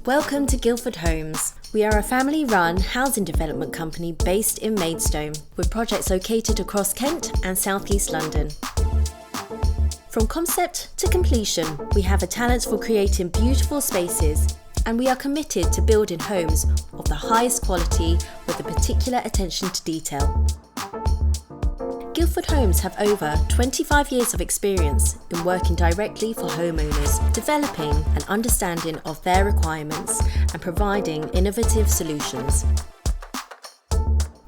Welcome to Guildford Homes. We are a family-run housing development company based in Maidstone, with projects located across Kent and South East London. From concept to completion, we have a talent for creating beautiful spaces, and we are committed to building homes of the highest quality with a particular attention to detail. Guildford Homes have over 25 years of experience in working directly for homeowners, developing an understanding of their requirements and providing innovative solutions.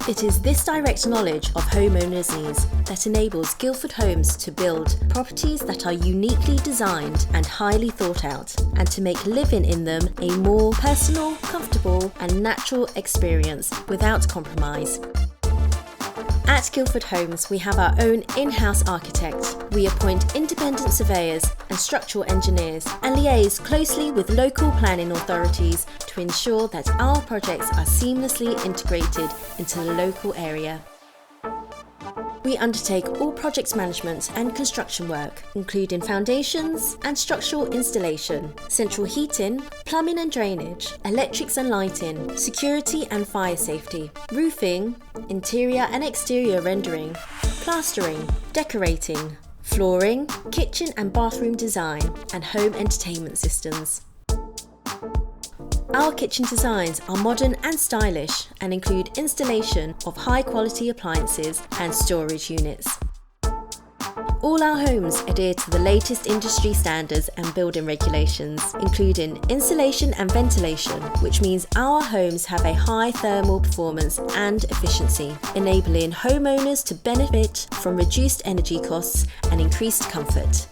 It is this direct knowledge of homeowners' needs that enables Guildford Homes to build properties that are uniquely designed and highly thought out, and to make living in them a more personal, comfortable and natural experience without compromise. At Guildford Homes, we have our own in-house architect. We appoint independent surveyors and structural engineers and liaise closely with local planning authorities to ensure that our projects are seamlessly integrated into the local area. We undertake all project management and construction work, including foundations and structural installation, central heating, plumbing and drainage, electrics and lighting, security and fire safety, roofing, interior and exterior rendering, plastering, decorating, flooring, kitchen and bathroom design, and home entertainment systems. Our kitchen designs are modern and stylish and include installation of high-quality appliances and storage units. All our homes adhere to the latest industry standards and building regulations, including insulation and ventilation, which means our homes have a high thermal performance and efficiency, enabling homeowners to benefit from reduced energy costs and increased comfort.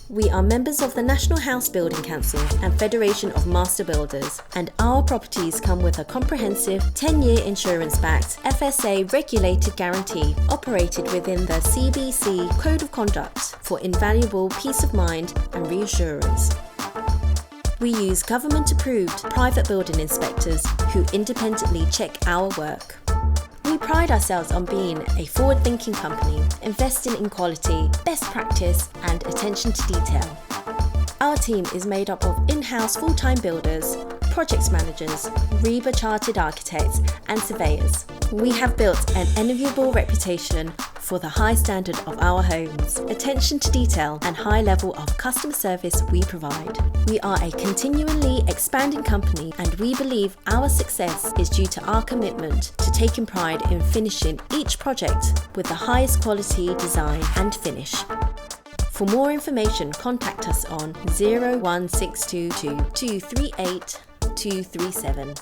We are members of the National House Building Council and Federation of Master Builders, and our properties come with a comprehensive 10-year insurance-backed FSA regulated guarantee operated within the CBC Code of Conduct for invaluable peace of mind and reassurance. We use government-approved private building inspectors who independently check our work. We pride ourselves on being a forward-thinking company, investing in quality, best practice and attention to detail. Our team is made up of in-house full-time builders, project managers, RIBA chartered architects and surveyors. We have built an enviable reputation for the high standard of our homes, attention to detail and high level of customer service we provide. We are a continually expanding company, and we believe our success is due to our commitment to taking pride in finishing each project with the highest quality design and finish. For more information, contact us on 01622 238 237.